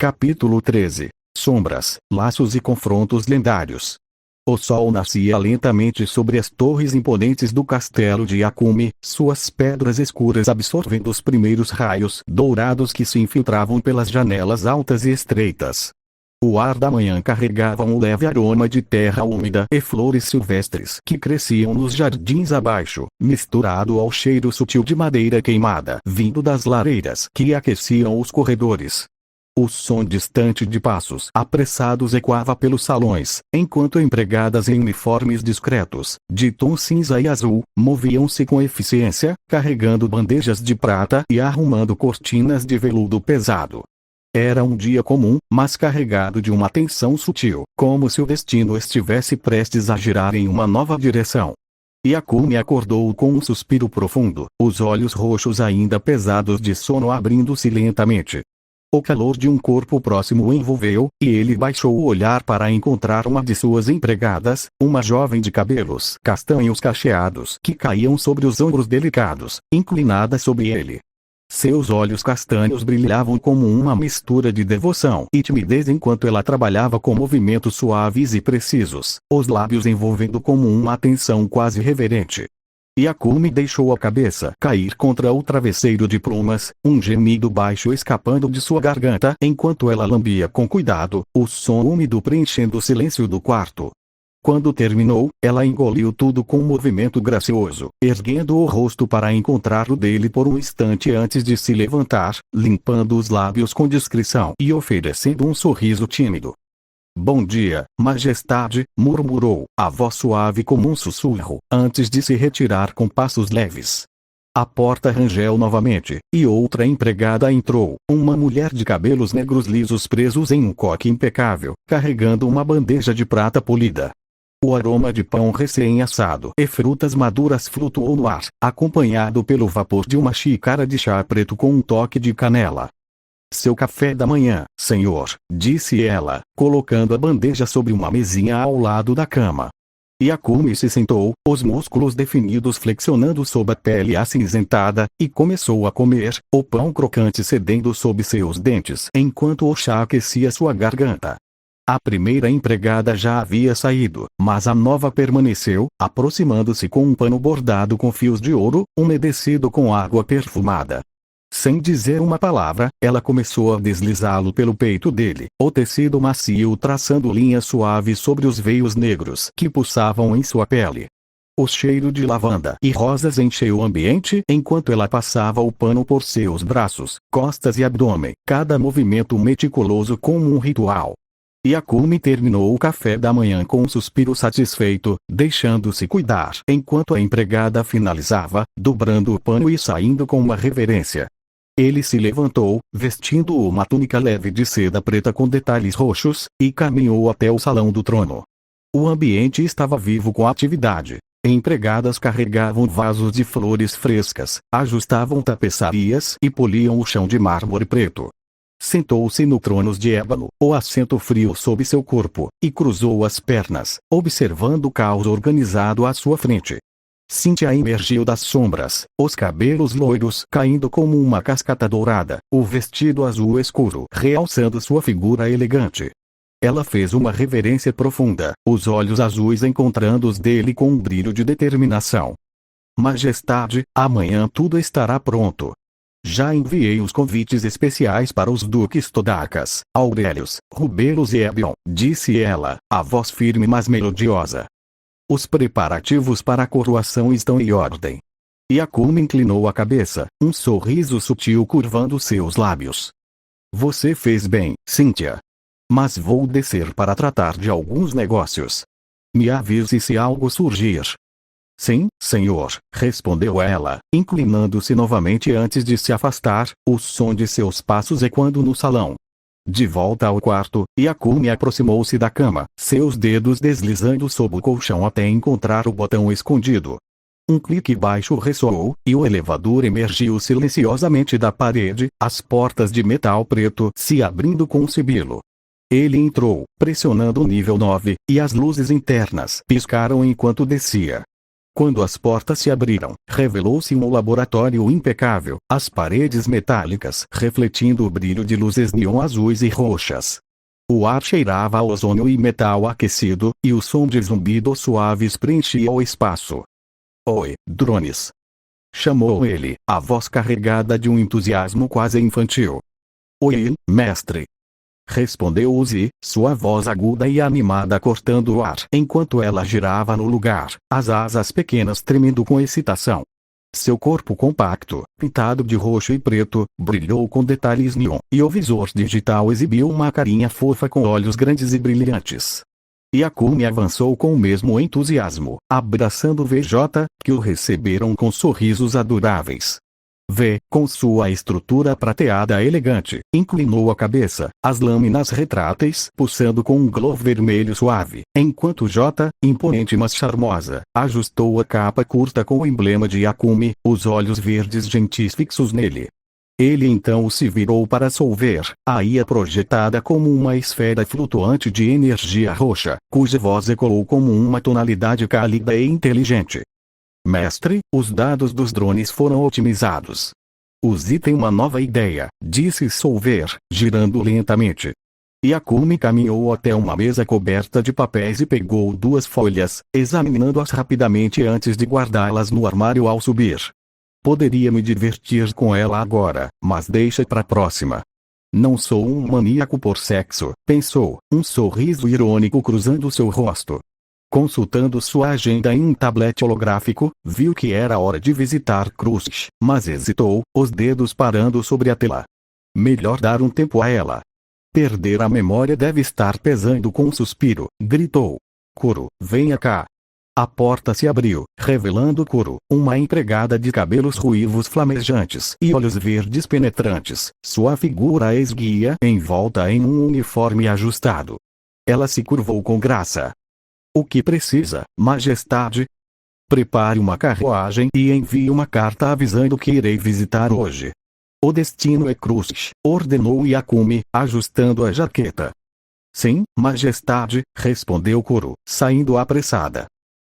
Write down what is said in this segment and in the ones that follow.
Capítulo 13. Sombras, laços e confrontos lendários. O sol nascia lentamente sobre as torres imponentes do castelo de Yakumi, suas pedras escuras absorvendo os primeiros raios dourados que se infiltravam pelas janelas altas e estreitas. O ar da manhã carregava um leve aroma de terra úmida e flores silvestres que cresciam nos jardins abaixo, misturado ao cheiro sutil de madeira queimada vindo das lareiras que aqueciam os corredores. O som distante de passos apressados ecoava pelos salões, enquanto empregadas em uniformes discretos, de tom cinza e azul, moviam-se com eficiência, carregando bandejas de prata e arrumando cortinas de veludo pesado. Era um dia comum, mas carregado de uma tensão sutil, como se o destino estivesse prestes a girar em uma nova direção. Yakumi acordou com um suspiro profundo, os olhos roxos ainda pesados de sono abrindo-se lentamente. O calor de um corpo próximo o envolveu, e ele baixou o olhar para encontrar uma de suas empregadas, uma jovem de cabelos castanhos cacheados que caíam sobre os ombros delicados, inclinada sobre ele. Seus olhos castanhos brilhavam como uma mistura de devoção e timidez enquanto ela trabalhava com movimentos suaves e precisos, os lábios envolvendo como uma atenção quase reverente. Yakumi deixou a cabeça cair contra o travesseiro de plumas, um gemido baixo escapando de sua garganta enquanto ela lambia com cuidado, o som úmido preenchendo o silêncio do quarto. Quando terminou, ela engoliu tudo com um movimento gracioso, erguendo o rosto para encontrar o dele por um instante antes de se levantar, limpando os lábios com discrição e oferecendo um sorriso tímido. "Bom dia, majestade", murmurou, a voz suave como um sussurro, antes de se retirar com passos leves. A porta rangeu novamente, e outra empregada entrou, uma mulher de cabelos negros lisos presos em um coque impecável, carregando uma bandeja de prata polida. O aroma de pão recém-assado e frutas maduras flutuou no ar, acompanhado pelo vapor de uma xícara de chá preto com um toque de canela. "Seu café da manhã, senhor", disse ela, colocando a bandeja sobre uma mesinha ao lado da cama. Yakumi se sentou, os músculos definidos flexionando sob a pele acinzentada, e começou a comer, o pão crocante cedendo sob seus dentes enquanto o chá aquecia sua garganta. A primeira empregada já havia saído, mas a nova permaneceu, aproximando-se com um pano bordado com fios de ouro, umedecido com água perfumada. Sem dizer uma palavra, ela começou a deslizá-lo pelo peito dele, o tecido macio traçando linhas suaves sobre os veios negros que pulsavam em sua pele. O cheiro de lavanda e rosas encheu o ambiente enquanto ela passava o pano por seus braços, costas e abdômen, cada movimento meticuloso como um ritual. Yakumi terminou o café da manhã com um suspiro satisfeito, deixando-se cuidar enquanto a empregada finalizava, dobrando o pano e saindo com uma reverência. Ele se levantou, vestindo uma túnica leve de seda preta com detalhes roxos, e caminhou até o salão do trono. O ambiente estava vivo com atividade. Empregadas carregavam vasos de flores frescas, ajustavam tapeçarias e poliam o chão de mármore preto. Sentou-se no trono de ébano, o assento frio sob seu corpo, e cruzou as pernas, observando o caos organizado à sua frente. Cynthia emergiu das sombras, os cabelos loiros caindo como uma cascata dourada, o vestido azul escuro realçando sua figura elegante. Ela fez uma reverência profunda, os olhos azuis encontrando os dele com um brilho de determinação. "Majestade, amanhã tudo estará pronto. Já enviei os convites especiais para os duques Todakas, Aurelius, Rubelos e Ebion", disse ela, a voz firme mas melodiosa. "Os preparativos para a coroação estão em ordem." Yakumi inclinou a cabeça, um sorriso sutil curvando seus lábios. "Você fez bem, Cynthia. Mas vou descer para tratar de alguns negócios. Me avise se algo surgir." "Sim, senhor", respondeu ela, inclinando-se novamente antes de se afastar, o som de seus passos ecoando no salão. De volta ao quarto, Yakumi aproximou-se da cama, seus dedos deslizando sob o colchão até encontrar o botão escondido. Um clique baixo ressoou, e o elevador emergiu silenciosamente da parede, as portas de metal preto se abrindo com um sibilo. Ele entrou, pressionando o nível 9, e as luzes internas piscaram enquanto descia. Quando as portas se abriram, revelou-se um laboratório impecável, as paredes metálicas refletindo o brilho de luzes neon azuis e roxas. O ar cheirava a ozônio e metal aquecido, e o som de zumbidos suaves preenchia o espaço. "Oi, drones!" chamou ele, a voz carregada de um entusiasmo quase infantil. "Oi, mestre!" respondeu Uzi, sua voz aguda e animada cortando o ar enquanto ela girava no lugar, as asas pequenas tremendo com excitação. Seu corpo compacto, pintado de roxo e preto, brilhou com detalhes neon, e o visor digital exibiu uma carinha fofa com olhos grandes e brilhantes. Yakumi avançou com o mesmo entusiasmo, abraçando VJ, que o receberam com sorrisos adoráveis. V, com sua estrutura prateada elegante, inclinou a cabeça, as lâminas retráteis pulsando com um glow vermelho suave, enquanto J, imponente mas charmosa, ajustou a capa curta com o emblema de Yakumi, os olhos verdes gentis fixos nele. Ele então se virou para Solver, a IA projetada como uma esfera flutuante de energia roxa, cuja voz ecoou como uma tonalidade cálida e inteligente. "Mestre, os dados dos drones foram otimizados. Uzi tem uma nova ideia", disse Solver, girando lentamente. Yakumi caminhou até uma mesa coberta de papéis e pegou 2 folhas, examinando-as rapidamente antes de guardá-las no armário ao subir. "Poderia me divertir com ela agora, mas deixa para a próxima. Não sou um maníaco por sexo", pensou, um sorriso irônico cruzando seu rosto. Consultando sua agenda em um tablet holográfico, viu que era hora de visitar Cruz, mas hesitou, os dedos parando sobre a tela. Melhor dar um tempo a ela. Perder a memória deve estar pesando com um suspiro, gritou. "Kuro, venha cá." A porta se abriu, revelando Kuro, uma empregada de cabelos ruivos flamejantes e olhos verdes penetrantes, sua figura esguia envolta em um uniforme ajustado. Ela se curvou com graça. "O que precisa, majestade?" "Prepare uma carruagem e envie uma carta avisando que irei visitar hoje." "O destino é Cruz", ordenou Yakumi, ajustando a jaqueta. "Sim, majestade", respondeu Kuro, saindo apressada.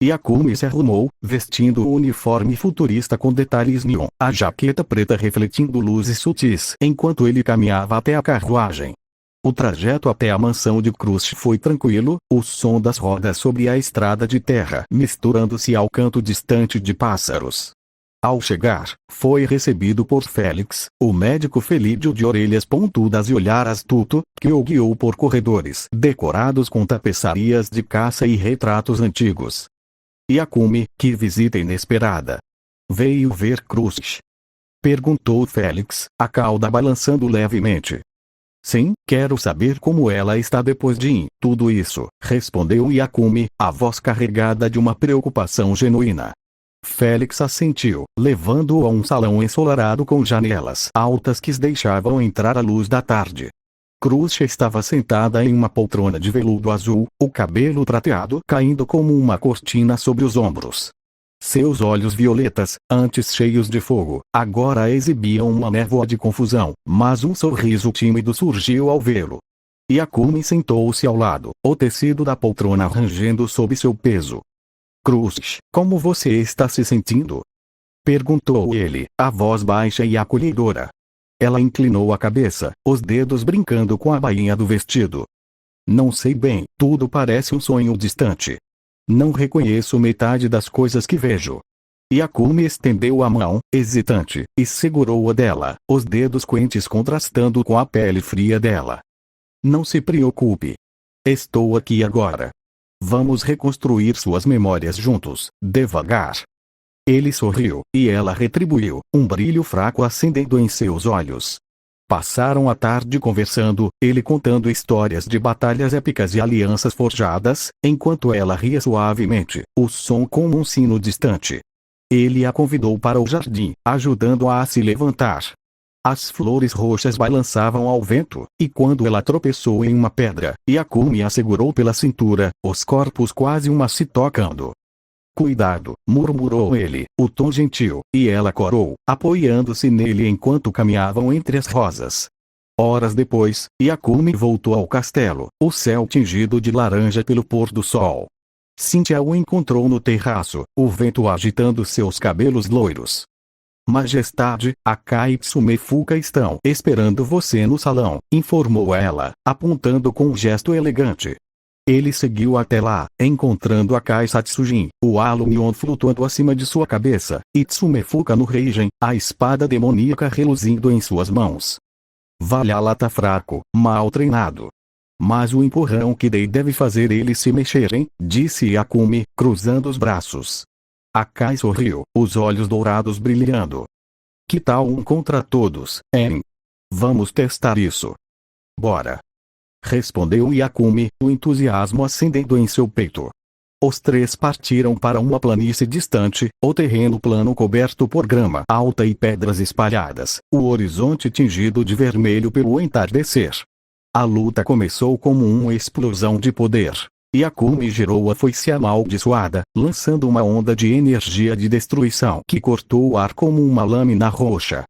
Yakumi se arrumou, vestindo o uniforme futurista com detalhes neon, a jaqueta preta refletindo luzes sutis, enquanto ele caminhava até a carruagem. O trajeto até a mansão de Cruz foi tranquilo, o som das rodas sobre a estrada de terra misturando-se ao canto distante de pássaros. Ao chegar, foi recebido por Félix, o médico felídeo de orelhas pontudas e olhar astuto, que o guiou por corredores decorados com tapeçarias de caça e retratos antigos. "Yakumi, que visita inesperada. Veio ver Cruz?" perguntou Félix, a cauda balançando levemente. "Sim, quero saber como ela está depois de tudo isso", respondeu Yakumi, a voz carregada de uma preocupação genuína. Félix assentiu, levando-o a um salão ensolarado com janelas altas que deixavam entrar a luz da tarde. Cruz estava sentada em uma poltrona de veludo azul, o cabelo prateado caindo como uma cortina sobre os ombros. Seus olhos violetas, antes cheios de fogo, agora exibiam uma névoa de confusão, mas um sorriso tímido surgiu ao vê-lo. Yakumi sentou-se ao lado, o tecido da poltrona rangendo sob seu peso. "Cruz, como você está se sentindo?" perguntou ele, a voz baixa e acolhedora. Ela inclinou a cabeça, os dedos brincando com a bainha do vestido. "Não sei bem, tudo parece um sonho distante. Não reconheço metade das coisas que vejo." Yakumi estendeu a mão, hesitante, e segurou-a dela, os dedos quentes contrastando com a pele fria dela. "Não se preocupe. Estou aqui agora. Vamos reconstruir suas memórias juntos, devagar." Ele sorriu, e ela retribuiu, um brilho fraco acendendo em seus olhos. Passaram a tarde conversando, ele contando histórias de batalhas épicas e alianças forjadas, enquanto ela ria suavemente, o som como um sino distante. Ele a convidou para o jardim, ajudando-a a se levantar. As flores roxas balançavam ao vento, e quando ela tropeçou em uma pedra, Yakumi a segurou pela cintura, os corpos quase uma se tocando. "Cuidado", murmurou ele, o tom gentil, e ela corou, apoiando-se nele enquanto caminhavam entre as rosas. Horas depois, Yakumi voltou ao castelo, o céu tingido de laranja pelo pôr do sol. Cynthia o encontrou no terraço, o vento agitando seus cabelos loiros. Majestade, Akai e Tsume Fuka estão esperando você no salão, informou ela, apontando com um gesto elegante. Ele seguiu até lá, encontrando Akai Satsujin, o halo neon flutuando acima de sua cabeça, e Tsume Fuka no Reigen, a espada demoníaca reluzindo em suas mãos. Valhalla tá fraco, mal treinado. Mas o empurrão que dei deve fazer eles se mexerem, disse Yakumi, cruzando os braços. Akai sorriu, os olhos dourados brilhando. Que tal um contra todos, hein? Vamos testar isso. Bora. Respondeu Yakumi, o entusiasmo acendendo em seu peito. Os três partiram para uma planície distante, o terreno plano coberto por grama alta e pedras espalhadas, o horizonte tingido de vermelho pelo entardecer. A luta começou como uma explosão de poder. Yakumi girou a foice amaldiçoada, lançando uma onda de energia de destruição que cortou o ar como uma lâmina roxa.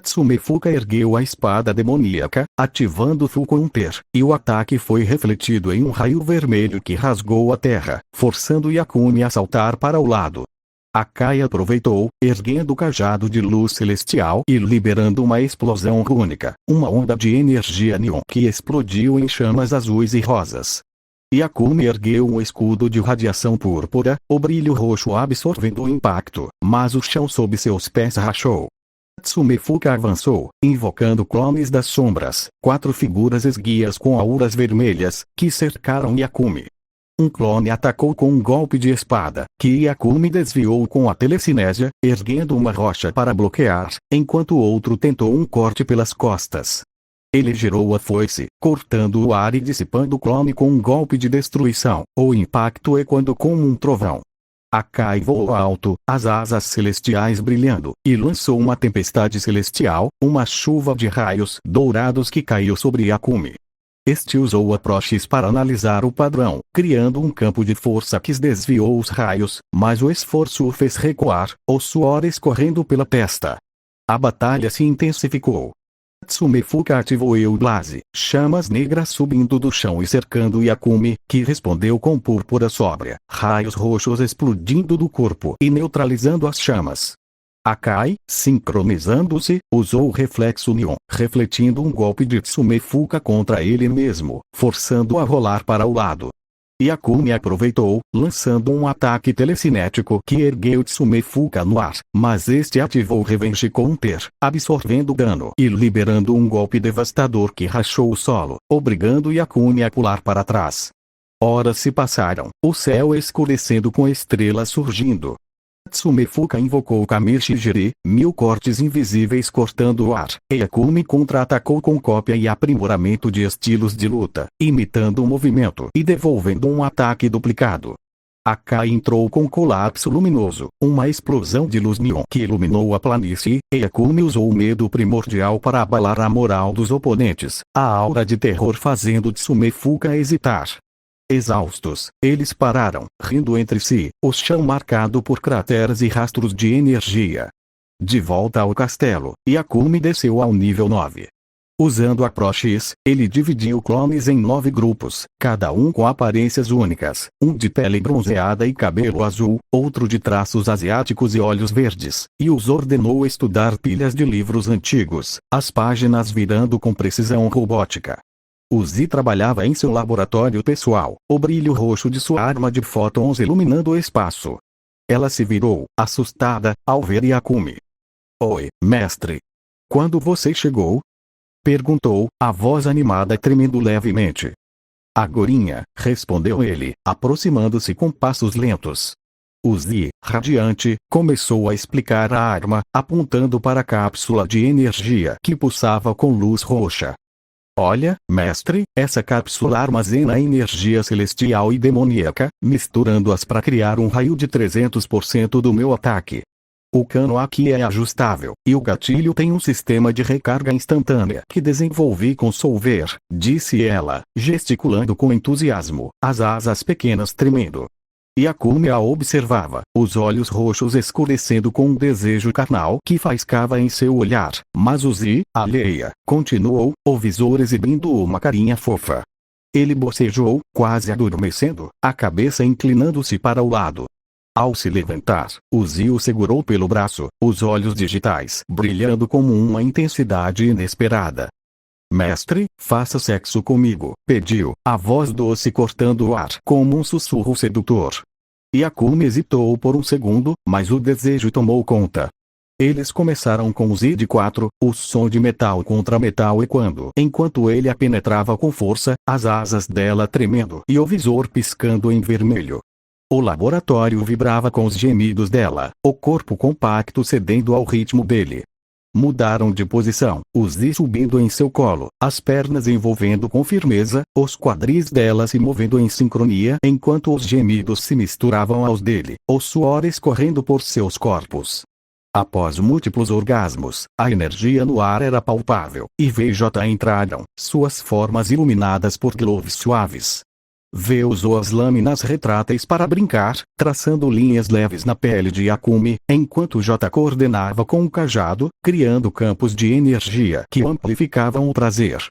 Tsume Fuka ergueu a espada demoníaca, ativando Fukunter, e o ataque foi refletido em um raio vermelho que rasgou a terra, forçando Yakumi a saltar para o lado. Akai aproveitou, erguendo o cajado de luz celestial e liberando uma explosão rúnica, uma onda de energia neon que explodiu em chamas azuis e rosas. Yakumi ergueu um escudo de radiação púrpura, o brilho roxo absorvendo o impacto, mas o chão sob seus pés rachou. Tsume Fuka avançou, invocando clones das sombras, 4 figuras esguias com auras vermelhas, que cercaram Yakumi. Um clone atacou com um golpe de espada, que Yakumi desviou com a telecinésia, erguendo uma rocha para bloquear, enquanto o outro tentou um corte pelas costas. Ele girou a foice, cortando o ar e dissipando o clone com um golpe de destruição, o impacto ecoando como um trovão. Akai voou alto, as asas celestiais brilhando, e lançou uma tempestade celestial, uma chuva de raios dourados que caiu sobre Yakumi. Este usou a Proxys para analisar o padrão, criando um campo de força que desviou os raios, mas o esforço o fez recuar, o suor escorrendo pela testa. A batalha se intensificou. Tsume Fuka ativou Eublaze, chamas negras subindo do chão e cercando Yakumi, que respondeu com púrpura sóbria, raios roxos explodindo do corpo e neutralizando as chamas. Akai, sincronizando-se, usou o reflexo neon, refletindo um golpe de Tsume Fuka contra ele mesmo, forçando-o a rolar para o lado. Yakumi aproveitou, lançando um ataque telecinético que ergueu Tsume Fuka no ar, mas este ativou Revenge Counter, absorvendo dano e liberando um golpe devastador que rachou o solo, obrigando Yakumi a pular para trás. Horas se passaram, o céu escurecendo com estrelas surgindo. Tsume Fuka invocou Kami-Shijiri, 1000 cortes invisíveis cortando o ar. Yakumi contra-atacou com cópia e aprimoramento de estilos de luta, imitando o movimento e devolvendo um ataque duplicado. Akai entrou com colapso luminoso, uma explosão de luz neon que iluminou a planície. Yakumi usou o medo primordial para abalar a moral dos oponentes, a aura de terror fazendo Tsume Fuka hesitar. Exaustos, eles pararam, rindo entre si, o chão marcado por crateras e rastros de energia. De volta ao castelo, Yakumi desceu ao nível 9. Usando a Proxys, ele dividiu clones em 9 grupos, cada um com aparências únicas, um de pele bronzeada e cabelo azul, outro de traços asiáticos e olhos verdes, e os ordenou estudar pilhas de livros antigos, as páginas virando com precisão robótica. Uzi trabalhava em seu laboratório pessoal, o brilho roxo de sua arma de fótons iluminando o espaço. Ela se virou, assustada, ao ver Yakumi. Oi, mestre. Quando você chegou? Perguntou, a voz animada tremendo levemente. Agorinha, respondeu ele, aproximando-se com passos lentos. Uzi, radiante, começou a explicar a arma, apontando para a cápsula de energia que pulsava com luz roxa. Olha, mestre, essa cápsula armazena energia celestial e demoníaca, misturando-as para criar um raio de 300% do meu ataque. O cano aqui é ajustável, e o gatilho tem um sistema de recarga instantânea que desenvolvi com Solver, disse ela, gesticulando com entusiasmo, as asas pequenas tremendo. Yakumi a observava, os olhos roxos escurecendo com um desejo carnal que faiscava em seu olhar, mas Uzi, alheia, continuou, o visor exibindo uma carinha fofa. Ele bocejou, quase adormecendo, a cabeça inclinando-se para o lado. Ao se levantar, Uzi o segurou pelo braço, os olhos digitais brilhando com uma intensidade inesperada. Mestre, faça sexo comigo, pediu, a voz doce cortando o ar como um sussurro sedutor. Yakumi hesitou por um segundo, mas o desejo tomou conta. Eles começaram com o Z4, o som de metal contra metal ecoando enquanto ele a penetrava com força, as asas dela tremendo e o visor piscando em vermelho. O laboratório vibrava com os gemidos dela, o corpo compacto cedendo ao ritmo dele. Mudaram de posição, o Z subindo em seu colo, as pernas envolvendo com firmeza, os quadris dela se movendo em sincronia enquanto os gemidos se misturavam aos dele, o suor escorrendo por seus corpos. Após múltiplos orgasmos, a energia no ar era palpável, e VJ entraram, suas formas iluminadas por glows suaves. V usou as lâminas retráteis para brincar, traçando linhas leves na pele de Yakumi, enquanto J coordenava com o cajado, criando campos de energia que amplificavam o prazer.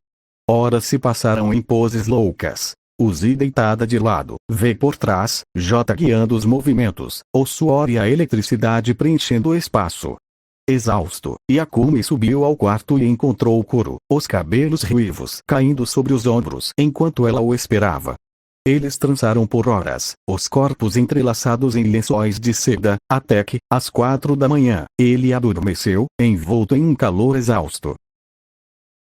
Horas se passaram em poses loucas. Uzi deitada de lado, V por trás, J guiando os movimentos, o suor e a eletricidade preenchendo o espaço. Exausto, Yakumi subiu ao quarto e encontrou Kuro, os cabelos ruivos caindo sobre os ombros enquanto ela o esperava. Eles trançaram por horas, os corpos entrelaçados em lençóis de seda, até que, às 4 da manhã, ele adormeceu, envolto em um calor exausto.